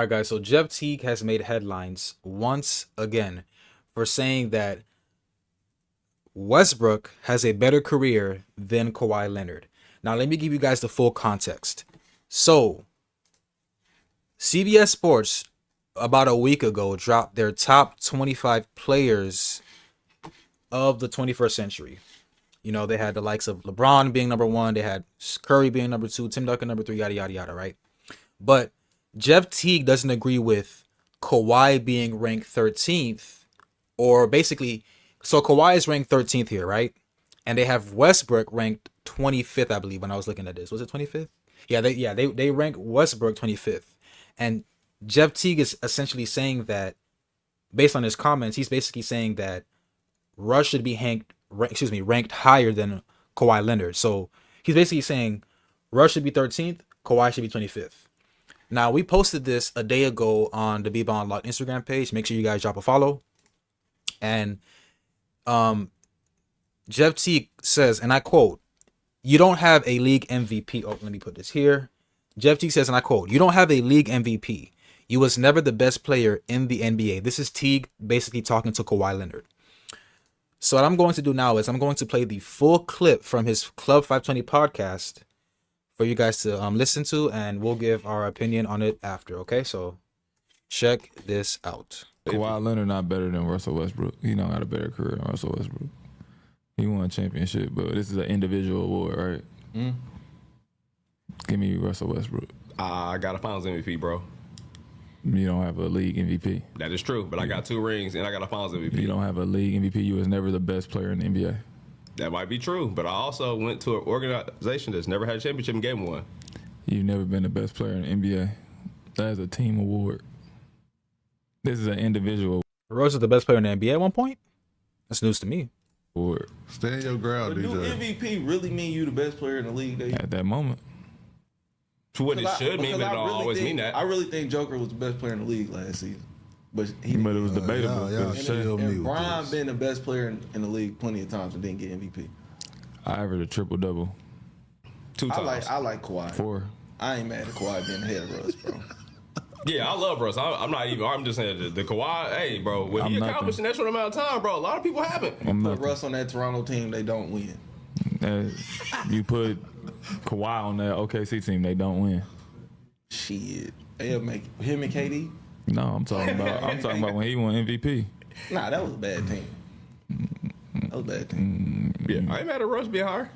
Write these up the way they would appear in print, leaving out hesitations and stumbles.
right, guys. So Jeff Teague has made headlines once again for saying that Westbrook has a better career than Kawhi Leonard. Now, let me give you guys the full context. So, CBS Sports about a week ago dropped their top 25 players of the 21st century. You know, they had the likes of LeBron being number one, they had Curry being number two, Tim Duncan number three, yada, yada, yada, right? But Jeff Teague doesn't agree with Kawhi being ranked 13th, or basically, so Kawhi is ranked 13th here, right? And they have Westbrook ranked 25th, I believe, when I was looking at this. Was it 25th? They rank Westbrook 25th. And Jeff Teague is essentially saying that, based on his comments, he's basically saying that Russ should be ranked higher than Kawhi Leonard. So he's basically saying Russ should be 13th, Kawhi should be 25th. Now, we posted this a day ago on the Beba Unlocked Instagram page. Make sure you guys drop a follow. And Jeff Teague says, and I quote, "You don't have a league MVP." Oh, let me put this here. Jeff Teague says, and I quote, "You don't have a league MVP. You was never the best player in the NBA." This is Teague basically talking to Kawhi Leonard. So what I'm going to do now is I'm going to play the full clip from his Club 520 podcast for you guys to listen to, and we'll give our opinion on it after, okay? So check this out. Kawhi Leonard not better than Russell Westbrook. He don't got a better career than Russell Westbrook. He won a championship, but this is an individual award, right? Give me Russell Westbrook. I got a Finals MVP, bro. You don't have a league MVP. That is true, but I got 2 rings and I got a Finals MVP. You don't have a league MVP. You was never the best player in the NBA. That might be true, but I also went to an organization that's never had a championship and game 1. You've never been the best player in the NBA. That is a team award. This is an individual Russ is the best player in the NBA at one point? That's news to me. award. Stand your ground, But do DJ. MVP really mean you the best player in the league? At that moment. To what it should mean, but it don't always mean that. I really think Joker was the best player in the league last season. But But it was debatable. y'all because chill me and with Brian this. been the best player in the league plenty of times and didn't get MVP. I averaged a triple-double. 2 times. I like Kawhi. 4. I ain't mad at Kawhi being ahead of Russ, bro. Yeah, I love Russ. I'm just saying the Kawhi. Hey, bro, what he I'm accomplished in that short amount of time, bro. A lot of people haven't. I'm Put nothing. Russ on that Toronto team, they don't win. You put Kawhi on that OKC team, they don't win. Shit. They'll make him and KD. No, I'm talking about when he won MVP. Nah, that was a bad team. That was a bad team. Yeah, I ain't mad at Russ being higher.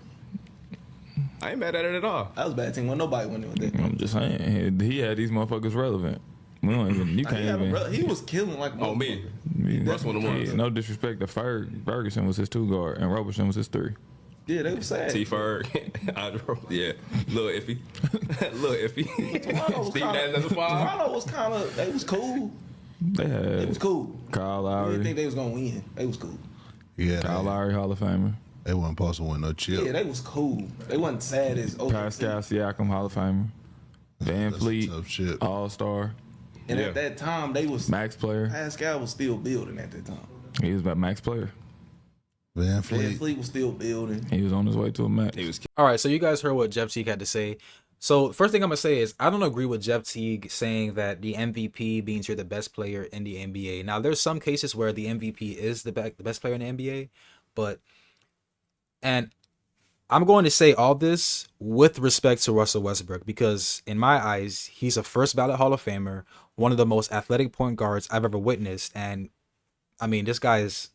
I ain't mad at it at all. That was a bad team. When nobody winning with that. I'm just saying, he had these motherfuckers relevant. We don't even, you can't even. He was killing like a Oh, me. I Russ one of the ones. No disrespect to Ferguson was his 2 guard and Robertson was his 3. Yeah, they were sad. T-Ferg, yeah, little iffy, little iffy. Steve Nash as a 5. Toronto was kind of, they was cool. They had It was cool. Kyle I didn't Lowry, think they was gonna win. They was cool. Yeah, Kyle Lowry Hall of Famer, they wasn't supposed to win no chip. Yeah, they was cool. They wasn't sad as OKC. Pascal Siakam Hall of Famer, Van That's Fleet tough shit. All-Star, And Yeah. at that time, they was Max player. Pascal was still building at that time. He was about max player. Van Van Fleet. Fleet was still building. He was on his way to a max. He was All right, so you guys heard what Jeff Teague had to say. So first thing I'm gonna say is I don't agree with Jeff Teague saying that the MVP means you're the best player in the NBA. Now there's some cases where the MVP is the best player in the NBA, and I'm going to say all this with respect to Russell Westbrook because in my eyes he's a first ballot Hall of Famer, one of the most athletic point guards I've ever witnessed, and I mean this guy is,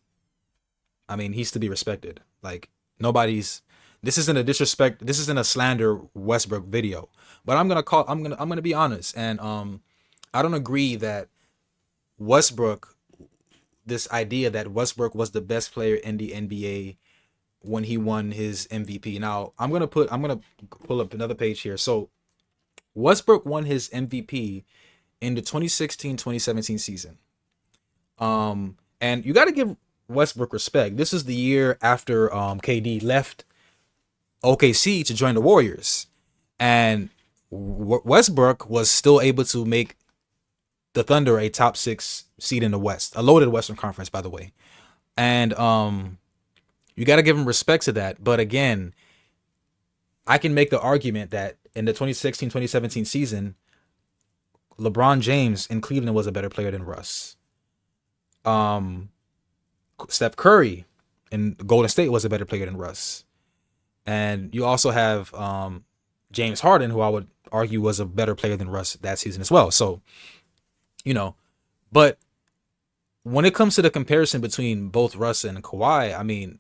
I mean he's to be respected. Like nobody's. This isn't a disrespect. This isn't a slander Westbrook video. But I'm gonna be honest, and I don't agree that Westbrook. This idea that Westbrook was the best player in the NBA when he won his MVP. Now I'm gonna pull up another page here. So Westbrook won his MVP in the 2016-2017 season. And you got to give Westbrook respect. This is the year after KD left OKC to join the Warriors, and Westbrook was still able to make the Thunder a top 6 seed in the West, a loaded Western Conference, by the way. And you got to give him respect to that. But again, I can make the argument that in the 2016-2017 season, LeBron James in Cleveland was a better player than Russ. Steph Curry in Golden State was a better player than Russ. And you also have James Harden, who I would argue was a better player than Russ that season as well. So, but when it comes to the comparison between both Russ and Kawhi, I mean,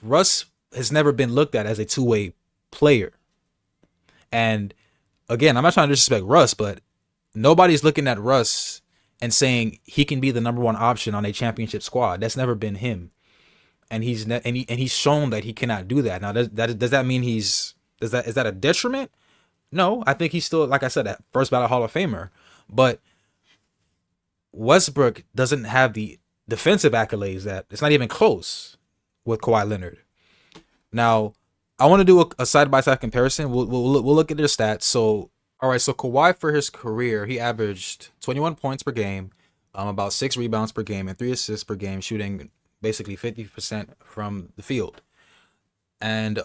Russ has never been looked at as a two-way player. And again, I'm not trying to disrespect Russ, but nobody's looking at Russ and saying he can be the number one option on a championship squad. That's never been him. And he's shown that he cannot do that. Now, does that mean is that a detriment? No, I think he's still, like I said, that first ballot Hall of Famer. But Westbrook doesn't have the defensive accolades that it's not even close with Kawhi Leonard. Now, I want to do a side-by-side comparison. We'll look at their stats. So, all right, so Kawhi for his career, he averaged 21 points per game, about 6 rebounds per game, and 3 assists per game, shooting basically 50% from the field. And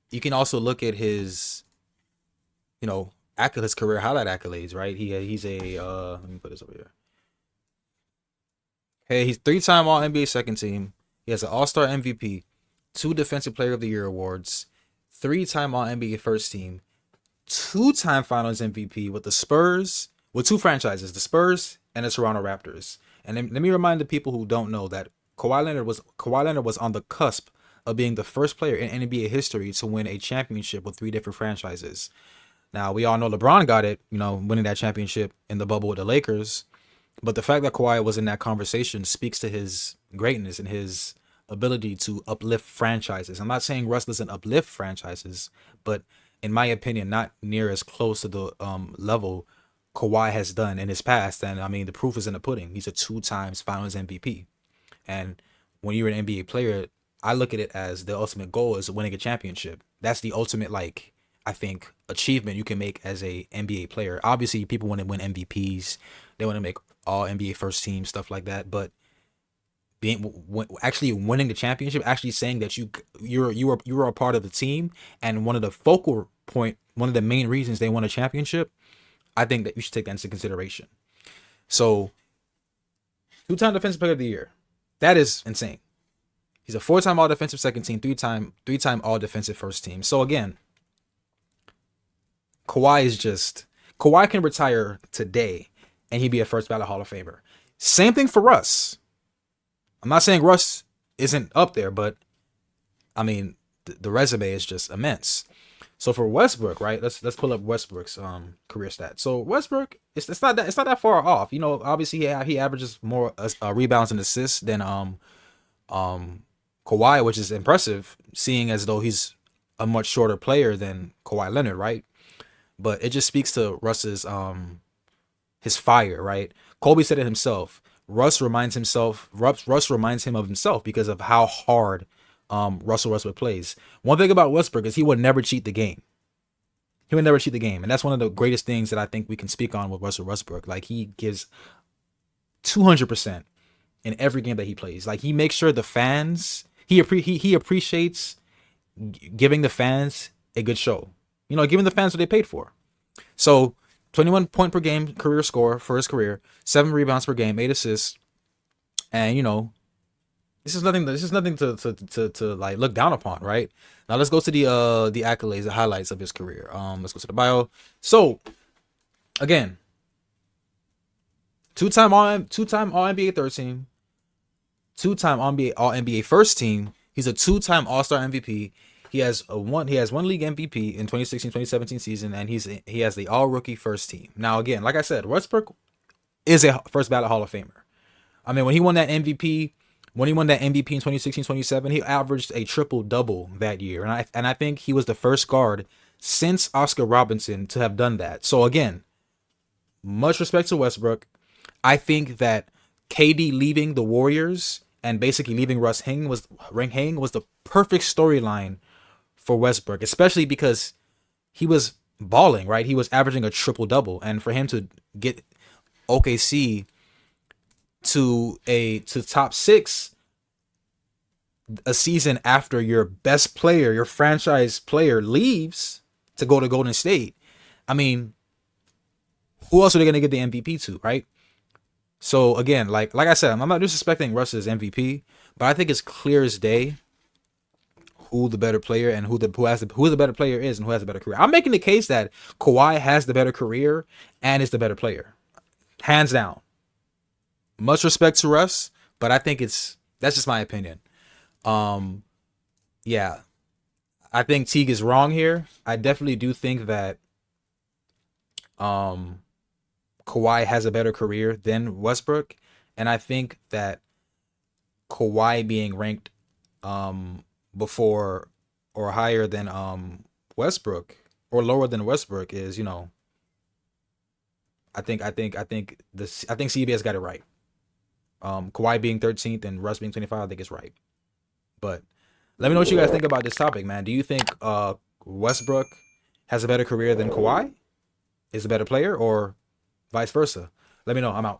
you can also look at his, his career highlight accolades, right? He's a let me put this over here. Hey, he's 3-time All-NBA second team. He has an All-Star MVP, 2 Defensive Player of the Year awards, 3-time All-NBA first team, 2-time Finals MVP with the Spurs, with 2 franchises, the Spurs and the Toronto Raptors. And let me remind the people who don't know that Kawhi Leonard was on the cusp of being the first player in NBA history to win a championship with 3 different franchises. Now, we all know LeBron got it, winning that championship in the bubble with the Lakers. But the fact that Kawhi was in that conversation speaks to his greatness and his ability to uplift franchises. I'm not saying Russ doesn't uplift franchises, but in my opinion, not near as close to the level Kawhi has done in his past. And I mean, the proof is in the pudding. He's a 2-time Finals MVP. And when you're an NBA player, I look at it as the ultimate goal is winning a championship. That's the ultimate, I think, achievement you can make as a NBA player. Obviously, people want to win MVPs. They want to make all NBA first team, stuff like that. But actually winning the championship, actually saying that you were a part of the team, and one of the main reasons they won a championship, I think that you should take that into consideration. So, 2-time Defensive Player of the Year, that is insane. He's a 4-time All Defensive second team, 3-time All Defensive first team. So again, Kawhi can retire today and he'd be a first ballot Hall of Famer. Same thing for Russ. I'm not saying Russ isn't up there, but I mean the resume is just immense. So for Westbrook, right? Let's pull up Westbrook's career stats. So Westbrook, it's not that far off. Obviously he averages more rebounds and assists than Kawhi, which is impressive, seeing as though he's a much shorter player than Kawhi Leonard, right? But it just speaks to Russ's his fire, right? Kobe said it himself. Russ reminds him of himself because of how hard Russell Westbrook plays. One thing about Westbrook is he would never cheat the game. And that's one of the greatest things that I think we can speak on with Russell Westbrook. He gives 200% in every game that he plays. He makes sure the fans, he appreciates giving the fans a good show. Giving the fans what they paid for. So 21 point per game career score for his career, 7 rebounds per game, 8 assists. And this is nothing to look down upon, right? Now let's go to the accolades, the highlights of his career. Let's go to the bio. So again, 2-time All NBA third team, 2-time All NBA first team. He's a 2-time All-Star MVP. He has one league MVP in 2016-2017 season, and he has the All Rookie first team. Now again, like I said, Westbrook is a first ballot Hall of Famer. I mean, when he won that MVP in 2016-2017, he averaged a triple-double that year, and I think he was the first guard since Oscar Robertson to have done that. So again, much respect to Westbrook. I think that KD leaving the Warriors and basically leaving Russ hanging was the perfect storyline for Westbrook, especially because he was balling, right? He was averaging a triple-double, and for him to get OKC to top 6 a season after your best player, your franchise player leaves to go to Golden State, I mean, who else are they gonna give the MVP to, right? So again, like I said, I'm not disrespecting Russ's MVP, but I think it's clear as day who the better player and who the better player is and who has the better career. I'm making the case that Kawhi has the better career and is the better player, hands down. Much respect to Russ, but I think that's just my opinion. Yeah, I think Teague is wrong here. I definitely do think that Kawhi has a better career than Westbrook, and I think that Kawhi being ranked before or higher than Westbrook or lower than Westbrook is, I think CBS got it right. Kawhi being 13th and Russ being 25, I think it's right. But let me know what you guys think about this topic, man. Do you think Westbrook has a better career than Kawhi? Is a better player, or vice versa? Let me know. I'm out.